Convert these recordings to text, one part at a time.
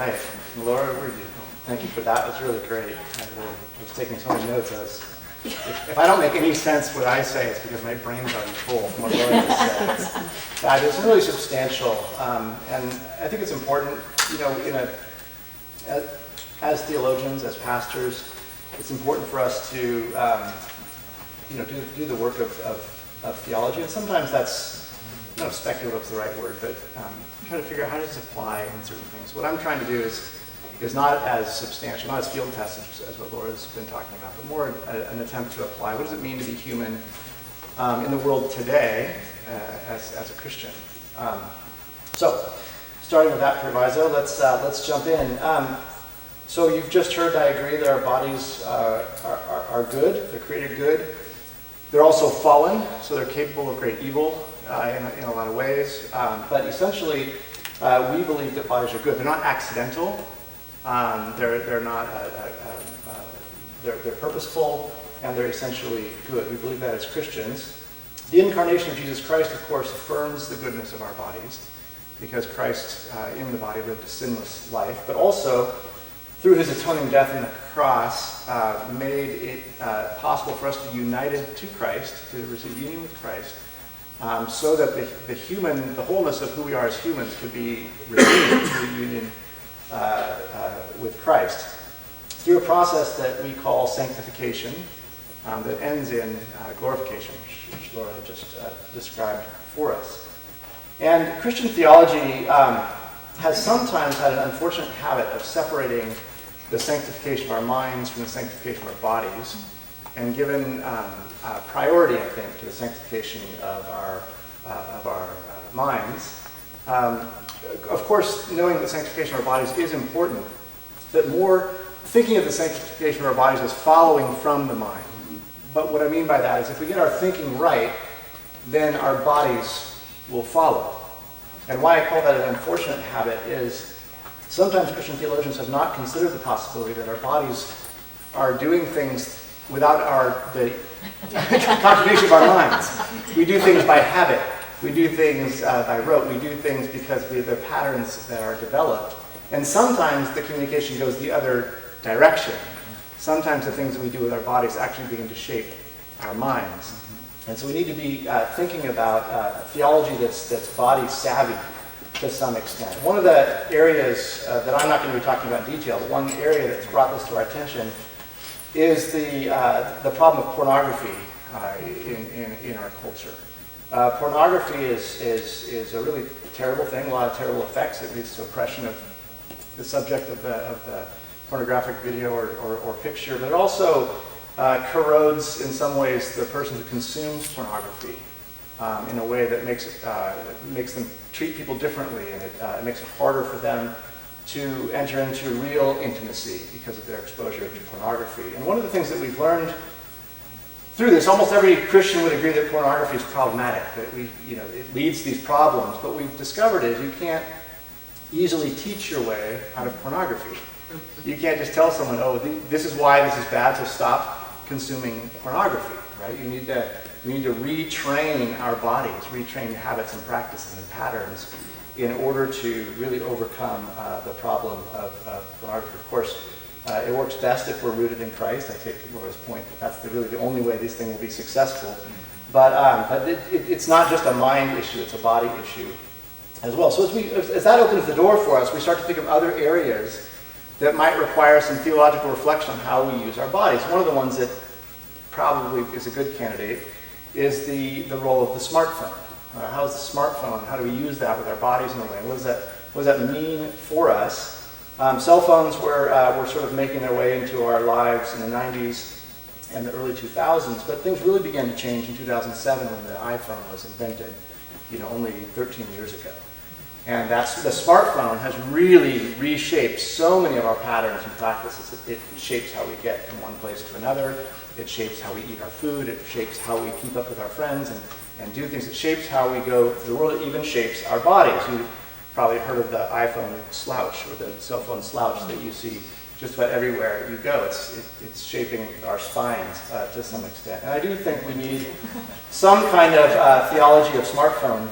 right. Laura, thank you for that. It was really great. I was taking so many notes. If I don't make any sense what I say, it's because my brain's already full from what Laura just said. It's really substantial, and I think it's important, as theologians, as pastors, it's important for us to, do the work of theology, and sometimes that's, speculative is the right word, but try to figure out how does this apply in certain things. What I'm trying to do is not as substantial, not as field tested as what Laura's been talking about, but more an attempt to apply what does it mean to be human in the world today as a Christian. So, starting with that proviso, let's jump in. So you've just heard, I agree, that our bodies are good, they're created good. They're also fallen, so they're capable of great evil in a lot of ways. But essentially, we believe that bodies are good. They're not accidental. They're not. They're purposeful, and they're essentially good. We believe that as Christians. The incarnation of Jesus Christ, of course, affirms the goodness of our bodies, because Christ in the body lived a sinless life, but also through his atoning death on the cross, made it possible for us to be united to Christ, to receive union with Christ, so that the wholeness of who we are as humans could be redeemed through union with Christ, through a process that we call sanctification, that ends in glorification, which Laura had just described for us. And Christian theology has sometimes had an unfortunate habit of separating the sanctification of our minds from the sanctification of our bodies, and given priority, I think, to the sanctification of our minds. Of course, knowing that the sanctification of our bodies is important, but more thinking of the sanctification of our bodies as following from the mind. But what I mean by that is if we get our thinking right, then our bodies will follow. And why I call that an unfortunate habit is sometimes Christian theologians have not considered the possibility that our bodies are doing things without the contribution of our minds. We do things by habit. We do things by rote. We do things because of the patterns that are developed. And sometimes the communication goes the other direction. Sometimes the things that we do with our bodies actually begin to shape our minds. And so we need to be thinking about theology that's body savvy to some extent. One of the areas that I'm not going to be talking about in detail, but one area that's brought this to our attention is the problem of pornography in our culture. Pornography is a really terrible thing, a lot of terrible effects. It leads to oppression of the subject of the pornographic video or picture, but it also corrodes in some ways the person who consumes pornography in a way that makes them treat people differently, and it makes it harder for them to enter into real intimacy because of their exposure to pornography. And one of the things that we've learned through this, almost every Christian would agree that pornography is problematic, that it leads to these problems. But we've discovered is you can't easily teach your way out of pornography. You can't just tell someone, oh, this is why this is bad, so stop consuming pornography, right? You need to retrain our bodies, retrain habits and practices and patterns in order to really overcome the problem of pornography. Of course, it works best if we're rooted in Christ. I take Laura's point that that's really the only way this thing will be successful. But it's not just a mind issue, it's a body issue as well. So as that opens the door for us, we start to think of other areas that might require some theological reflection on how we use our bodies. One of the ones that probably is a good candidate is the role of the smartphone. How is the smartphone, how do we use that with our bodies in a way? What does that mean for us? Cell phones were sort of making their way into our lives in the 90s and the early 2000s, but things really began to change in 2007 when the iPhone was invented, only 13 years ago. And the smartphone has really reshaped so many of our patterns and practices. It shapes how we get from one place to another. It shapes how we eat our food. It shapes how we keep up with our friends and do things. It shapes how we go through the world. It even shapes our bodies. You've probably heard of the iPhone slouch or the cell phone slouch that you see just about everywhere you go. It's shaping our spines to some extent. And I do think we need some kind of theology of smartphone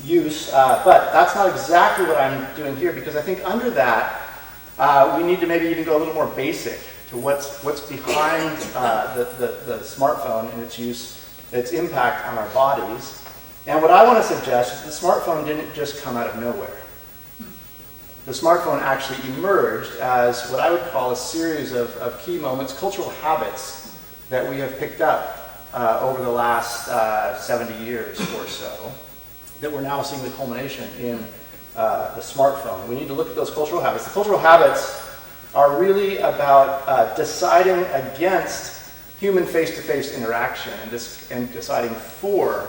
use, but that's not exactly what I'm doing here, because I think under that We need to maybe even go a little more basic to what's behind the smartphone and its use, its impact on our bodies. And what I want to suggest is the smartphone didn't just come out of nowhere. The smartphone actually emerged as what I would call a series of key moments, cultural habits that we have picked up over the last 70 years or so, that we're now seeing the culmination in the smartphone. We need to look at those cultural habits. The cultural habits are really about deciding against human face-to-face interaction and deciding for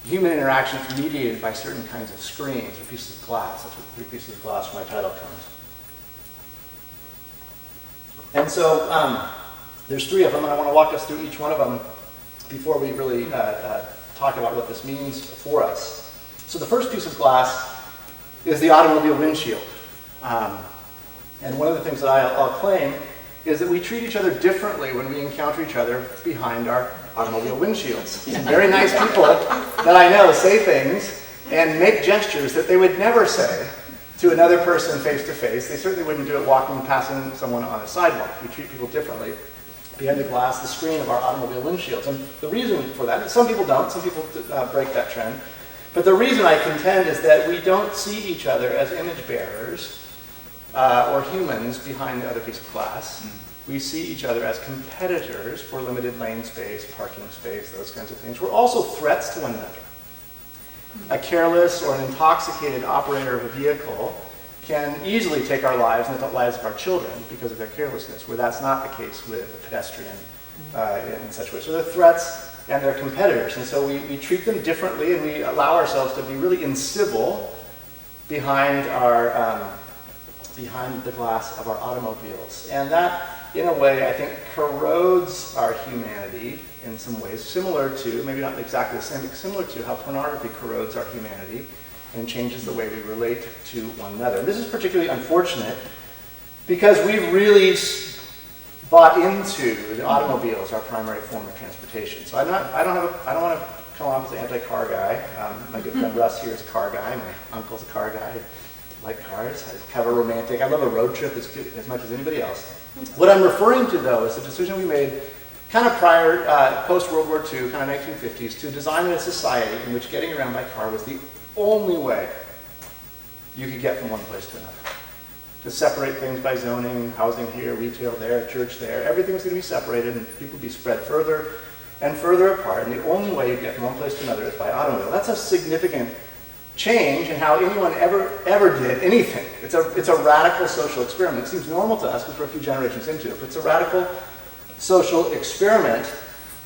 human interactions mediated by certain kinds of screens or pieces of glass. That's what 3 pieces of glass from my title comes. And so there's 3 of them, and I want to walk us through each one of them before we really talk about what this means for us. So the first piece of glass is the automobile windshield. And one of the things that I'll claim is that we treat each other differently when we encounter each other behind our automobile windshields. Some very nice people that I know say things and make gestures that they would never say to another person face to face. They certainly wouldn't do it walking, passing someone on a sidewalk. We treat people differently behind the glass, the screen of our automobile windshields. And the reason for that, some people don't, some people break that trend. But the reason I contend is that we don't see each other as image bearers or humans behind the other piece of glass. We see each other as competitors for limited lane space, parking space, those kinds of things. We're also threats to one another. A careless or an intoxicated operator of a vehicle can easily take our lives and the lives of our children because of their carelessness, where that's not the case with a pedestrian in such a way. So they're threats and they're competitors. And so we treat them differently, and we allow ourselves to be really incivil behind the glass of our automobiles. And that, in a way, I think corrodes our humanity in some ways, similar to, maybe not exactly the same, but similar to how pornography corrodes our humanity and changes the way we relate to one another. And this is particularly unfortunate because we've really bought into the automobile as our primary form of transportation. So I don't want to come off as an anti-car guy. My good friend Russ here is a car guy. My uncle's a car guy. I like cars. I'm kind of a romantic. I love a road trip as much as anybody else. What I'm referring to, though, is the decision we made kind of prior, post-World War II, kind of 1950s, to design a society in which getting around by car was the only way you could get from one place to another. To separate things by zoning, housing here, retail there, church there, everything was going to be separated and people would be spread further and further apart, and the only way you get from one place to another is by automobile. That's a significant change in how anyone ever did anything. It's a radical social experiment. It seems normal to us because we're a few generations into it, but it's a radical social experiment.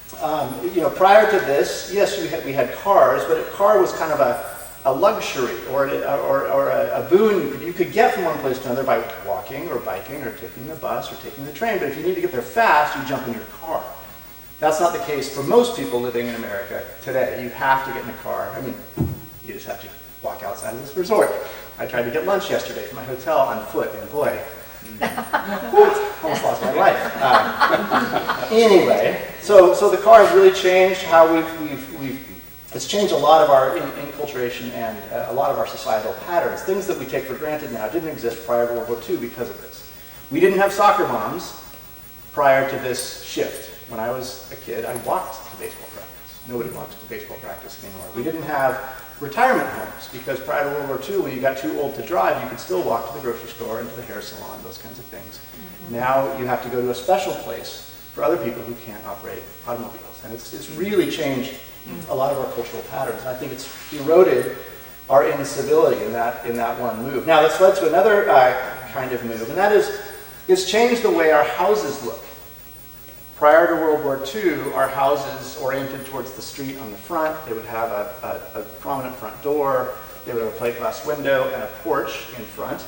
Prior to this, yes, we had cars, but a car was kind of a luxury or a boon you could get from one place to another by walking or biking or taking the bus or taking the train. But if you need to get there fast, you jump in your car. That's not the case for most people living in America today. You have to get in a car. I mean, you just have to walk outside of this resort. I tried to get lunch yesterday from my hotel on foot, and boy, almost lost my life. Anyway, so the car has really changed how it's changed a lot of our enculturation and a lot of our societal patterns. Things that we take for granted now didn't exist prior to World War II because of this. We didn't have soccer moms prior to this shift. When I was a kid, I walked to baseball practice. Nobody walks to baseball practice anymore. We didn't have retirement homes because prior to World War II, when you got too old to drive, you could still walk to the grocery store and to the hair salon, those kinds of things. Mm-hmm. Now you have to go to a special place for other people who can't operate automobiles. And it's really changed a lot of our cultural patterns. And I think it's eroded our incivility in that one move. Now that's led to another kind of move, and that is it's changed the way our houses look. Prior to World War II, our houses oriented towards the street on the front. They would have a prominent front door. They would have a plate glass window and a porch in front.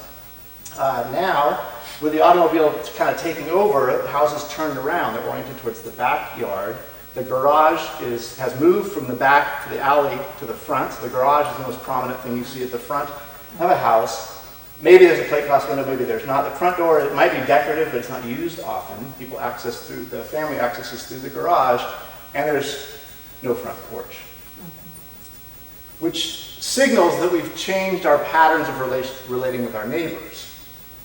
Now, with the automobile kind of taking over, the houses turned around. They're oriented towards the backyard. The garage has moved from the back to the alley to the front. So the garage is the most prominent thing you see at the front of a house. Maybe there's a plate glass window, maybe there's not. The front door, it might be decorative, but it's not used often. The family accesses through the garage, and there's no front porch. Which signals that we've changed our patterns of relating with our neighbors.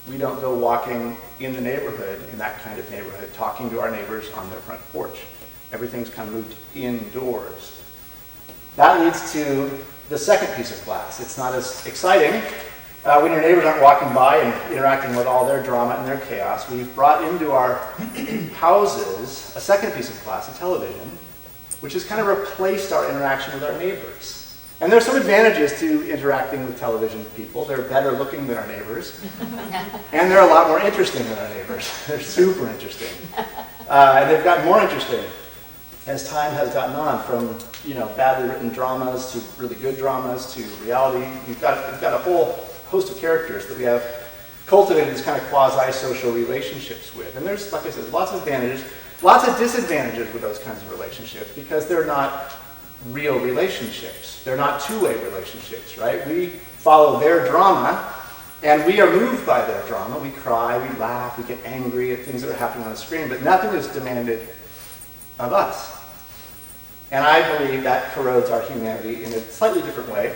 We don't go walking in the neighborhood, in that kind of neighborhood, talking to our neighbors on their front porch. Everything's kind of moved indoors. That leads to the second piece of glass. It's not as exciting. When your neighbors aren't walking by and interacting with all their drama and their chaos, we've brought into our houses a second piece of glass, a television, which has kind of replaced our interaction with our neighbors. And there's some advantages to interacting with television people. They're better looking than our neighbors. And they're a lot more interesting than our neighbors. They're super interesting. And they've gotten more interesting as time has gotten on, from badly written dramas to really good dramas to reality. We've got a whole host of characters that we have cultivated these kind of quasi-social relationships with. And there's, like I said, lots of advantages, lots of disadvantages with those kinds of relationships because they're not real relationships. They're not two-way relationships, right? We follow their drama, and we are moved by their drama. We cry, we laugh, we get angry at things that are happening on the screen, but nothing is demanded of us. And I believe that corrodes our humanity in a slightly different way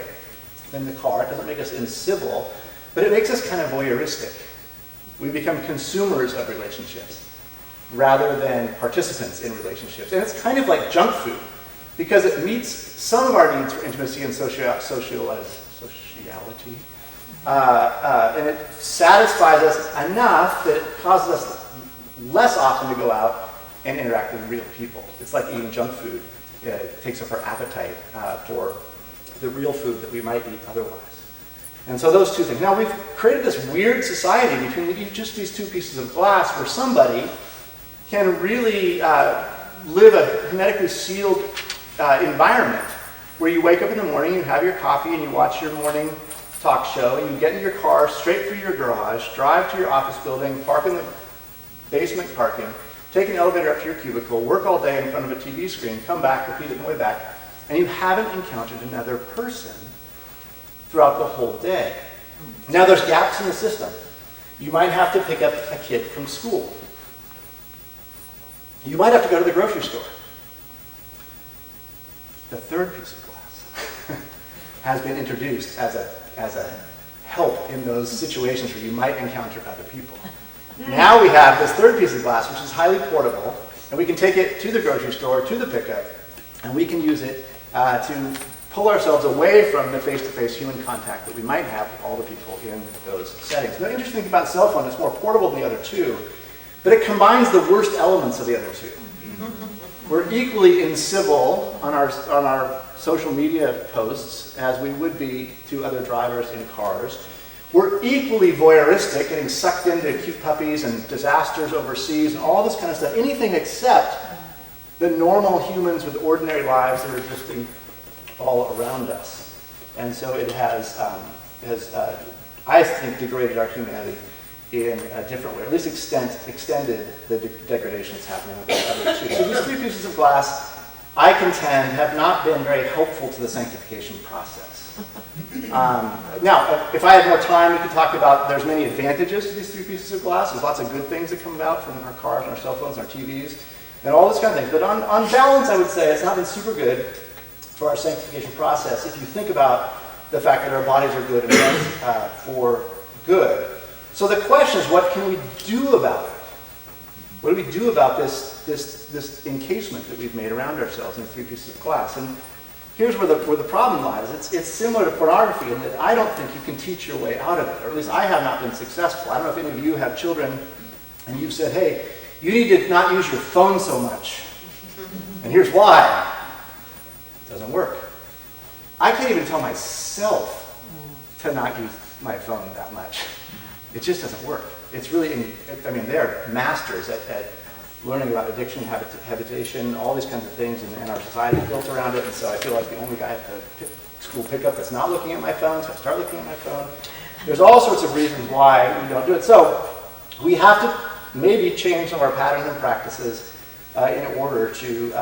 than the car. It doesn't make us incivil, but it makes us kind of voyeuristic. We become consumers of relationships rather than participants in relationships. And it's kind of like junk food, because it meets some of our needs for intimacy and sociality, and it satisfies us enough that it causes us less often to go out and interact with real people. It's like eating junk food. It takes up our appetite for the real food that we might eat otherwise. And so those two things. Now we've created this weird society between just these two pieces of glass where somebody can really live a hermetically sealed environment where you wake up in the morning, you have your coffee, and you watch your morning talk show, and you get in your car straight through your garage, drive to your office building, park in the basement parking, take an elevator up to your cubicle, work all day in front of a TV screen, come back, repeat it on the way back, and you haven't encountered another person throughout the whole day. Now there's gaps in the system. You might have to pick up a kid from school. You might have to go to the grocery store. The third piece of glass has been introduced as a help in those situations where you might encounter other people. Now we have this third piece of glass, which is highly portable, and we can take it to the grocery store, to the pickup, and we can use it to pull ourselves away from the face-to-face human contact that we might have with all the people in those settings. The interesting thing about the cell phone, it's more portable than the other two, but it combines the worst elements of the other two. We're equally incivil on our social media posts as we would be to other drivers in cars. We're equally voyeuristic, getting sucked into cute puppies and disasters overseas and all this kind of stuff. Anything except the normal humans with ordinary lives that are existing all around us. And so it has I think, degraded our humanity in a different way, or at least extended the degradation that's happening with the other two. So these three pieces of glass, I contend, have not been very helpful to the sanctification process. Now, if I had more time, we could talk about, there's many advantages to these three pieces of glass. There's lots of good things that come about from our cars and our cell phones and our TVs and all this kind of things. But on balance, I would say it's not been super good for our sanctification process if you think about the fact that our bodies are good and meant for good. So the question is, what can we do about it? What do we do about this encasement that we've made around ourselves in three pieces of glass? And here's where the problem lies. It's similar to pornography in that I don't think you can teach your way out of it, or at least I have not been successful. I don't know if any of you have children and you've said, hey, you need to not use your phone so much. And here's why. It doesn't work. I can't even tell myself to not use my phone that much. It just doesn't work. It's really, they're masters at learning about addiction, habitation, all these kinds of things, and our society is built around it. And so I feel like the only guy at the school pickup that's not looking at my phone, so I start looking at my phone. There's all sorts of reasons why we don't do it. So we have to maybe change some of our patterns and practices in order to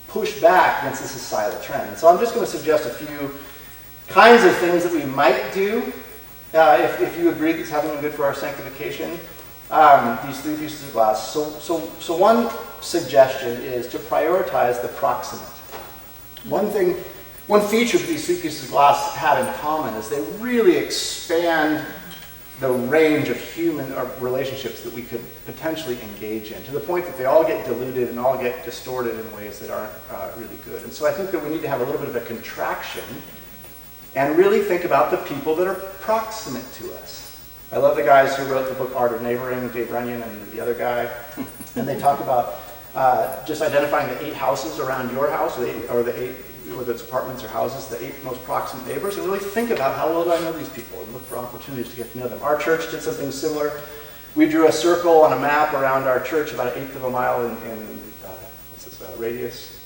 push back against this societal trend. And so I'm just going to suggest a few kinds of things that we might do if you agree that it's having been good for our sanctification. These three pieces of glass. So one suggestion is to prioritize the proximate. One feature that these three pieces of glass have in common is they really expand the range of human relationships that we could potentially engage in, to the point that they all get diluted and all get distorted in ways that aren't really good. And so I think that we need to have a little bit of a contraction and really think about the people that are proximate to us. I love the guys who wrote the book Art of Neighboring, Dave Runyon and the other guy, and they talk about just identifying the 8 houses around your house, or the 8, whether it's apartments or houses, the 8 most proximate neighbors, and really think about how well do I know these people and look for opportunities to get to know them. Our church did something similar. We drew a circle on a map around our church, about 1/8 of a mile in radius,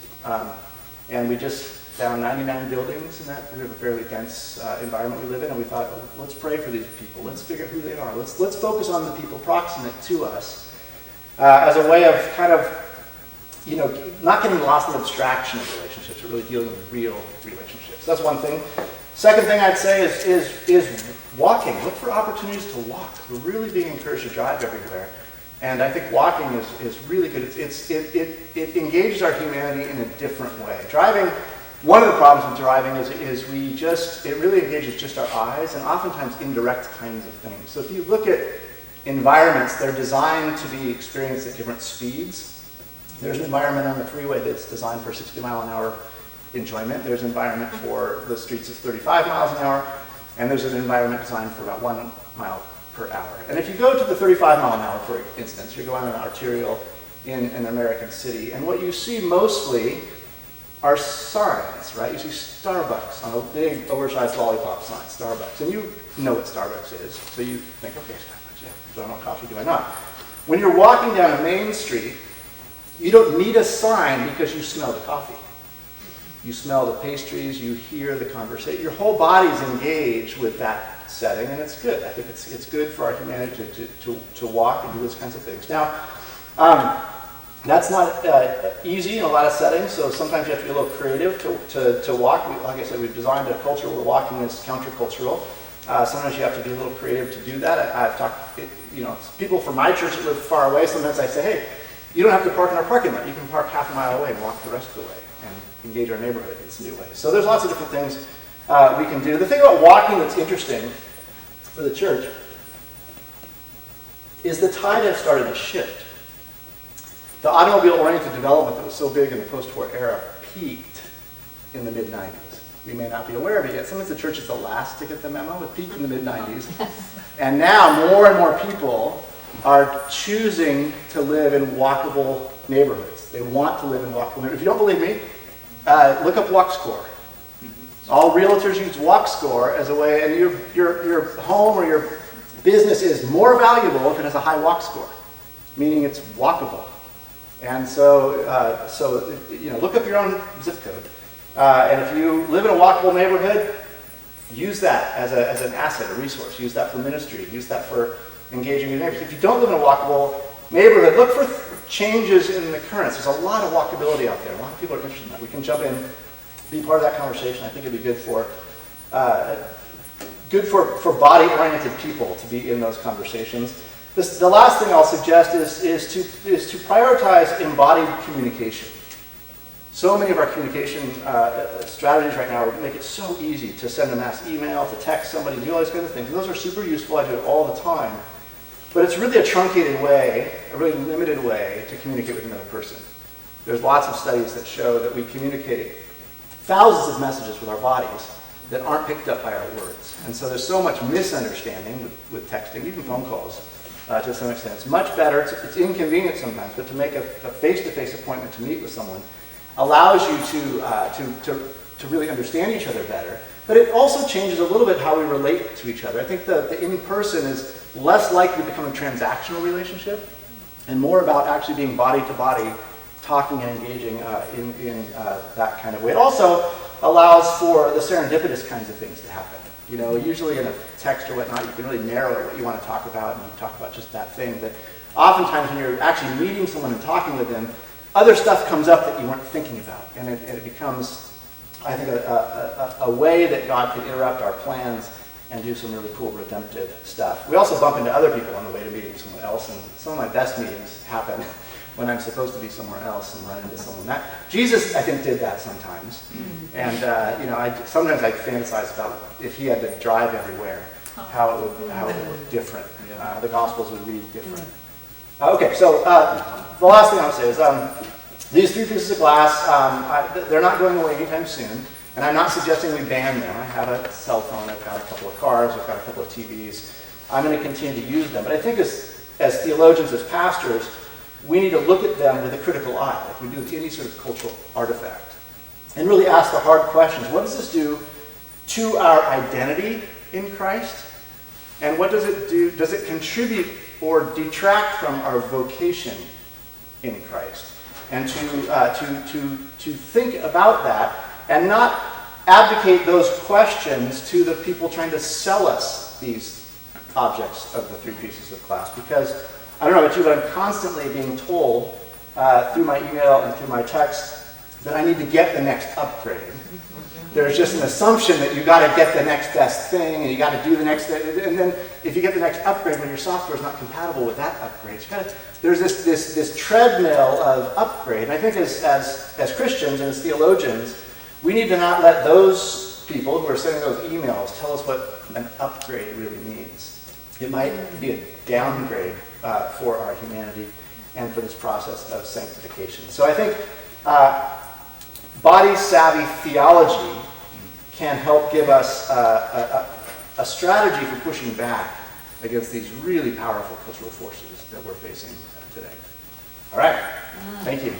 and we just found 99 buildings in that. We have a fairly dense environment we live in, and we thought, let's pray for these people. Let's figure out who they are. Let's focus on the people proximate to us as a way of kind of, not getting lost in the abstraction of relationships, but really dealing with real relationships. That's one thing. Second thing I'd say is walking. Look for opportunities to walk. We're really being encouraged to drive everywhere. And I think walking is really good. It engages our humanity in a different way. Driving, one of the problems with driving is it really engages just our eyes and oftentimes indirect kinds of things. So if you look at environments, they're designed to be experienced at different speeds. There's an environment on the freeway that's designed for 60 mile an hour enjoyment. There's an environment for the streets of 35 miles an hour. And there's an environment designed for about 1 mile per hour. And if you go to the 35 mile an hour, for instance, you're going on an arterial in an American city, and what you see mostly are signs, right? You see Starbucks on a big oversized lollipop sign, Starbucks. And you know what Starbucks is, so you think, okay, Starbucks, yeah, do I want coffee, do I not? When you're walking down a main street, you don't need a sign because you smell the coffee. You smell the pastries, you hear the conversation. Your whole body's engaged with that setting, and it's good. I think it's good for our humanity to walk and do those kinds of things. Now, that's not easy in a lot of settings, so sometimes you have to be a little creative to walk. Like I said, we've designed a culture where walking is countercultural. Sometimes you have to be a little creative to do that. I've talked, people from my church that live far away, sometimes I say, hey, you don't have to park in our parking lot. You can park half a mile away and walk the rest of the way and engage our neighborhood in some new ways. So there's lots of different things we can do. The thing about walking that's interesting for the church is the tide has started to shift. The automobile-oriented development that was so big in the post-war era peaked in the mid-90s. We may not be aware of it yet. Sometimes the church is the last to get the memo. It peaked in the mid-90s. And now more and more people are choosing to live in walkable neighborhoods. They want to live in walkable neighborhoods. If you don't believe me, look up Walk Score. All realtors use Walk Score as a way, and your home or your business is more valuable if it has a high Walk Score, meaning it's walkable. And so, look up your own zip code. And if you live in a walkable neighborhood, use that as an asset, a resource. Use that for ministry. Use that for engaging your neighbors. If you don't live in a walkable neighborhood, look for changes in the currents. There's a lot of walkability out there. A lot of people are interested in that. We can jump in, be part of that conversation. I think it'd be good for body-oriented people to be in those conversations. The last thing I'll suggest is to prioritize embodied communication. So many of our communication strategies right now make it so easy to send a mass email, to text somebody, do all these kinds of things. And those are super useful. I do it all the time. But it's really a truncated way, a really limited way to communicate with another person. There's lots of studies that show that we communicate thousands of messages with our bodies that aren't picked up by our words. And so there's so much misunderstanding with texting, even phone calls, to some extent. It's much better, it's inconvenient sometimes, but to make a face-to-face appointment to meet with someone allows you to really understand each other better. But it also changes a little bit how we relate to each other. I think the in-person is less likely to become a transactional relationship and more about actually being body-to-body, talking and engaging in that kind of way. It also allows for the serendipitous kinds of things to happen. Usually in a text or whatnot, you can really narrow what you want to talk about, and you talk about just that thing. But oftentimes when you're actually meeting someone and talking with them, other stuff comes up that you weren't thinking about. And it becomes, I think, a way that God can interrupt our plans and do some really cool redemptive stuff. We also bump into other people on the way to meeting someone else, and some of my best meetings happen when I'm supposed to be somewhere else and run into someone. Jesus, I think, did that sometimes. And sometimes I fantasize about if he had to drive everywhere, how it would look different. The Gospels would read different. Okay, so the last thing I'll say is these 3 pieces of glass, they're not going away anytime soon, and I'm not suggesting we ban them. I have a cell phone, I've got a couple of cars, I've got a couple of TVs. I'm going to continue to use them, but I think as theologians, as pastors, we need to look at them with a critical eye, like we do with any sort of cultural artifact, and really ask the hard questions. What does this do to our identity in Christ? And what does it do? Does it contribute or detract from our vocation in Christ? And to think about that and not abdicate those questions to the people trying to sell us these objects of the 3 pieces of glass. Because, I don't know about you, but I'm constantly being told through my email and through my text that I need to get the next upgrade. There's just an assumption that you got to get the next best thing, and you got to do the next thing, and then if you get the next upgrade when your software is not compatible with that upgrade, there's this treadmill of upgrade. And I think as Christians and as theologians, we need to not let those people who are sending those emails tell us what an upgrade really means. It might be a downgrade for our humanity and for this process of sanctification. So I think body-savvy theology can help give us a strategy for pushing back against these really powerful cultural forces that we're facing today. All right. Thank you.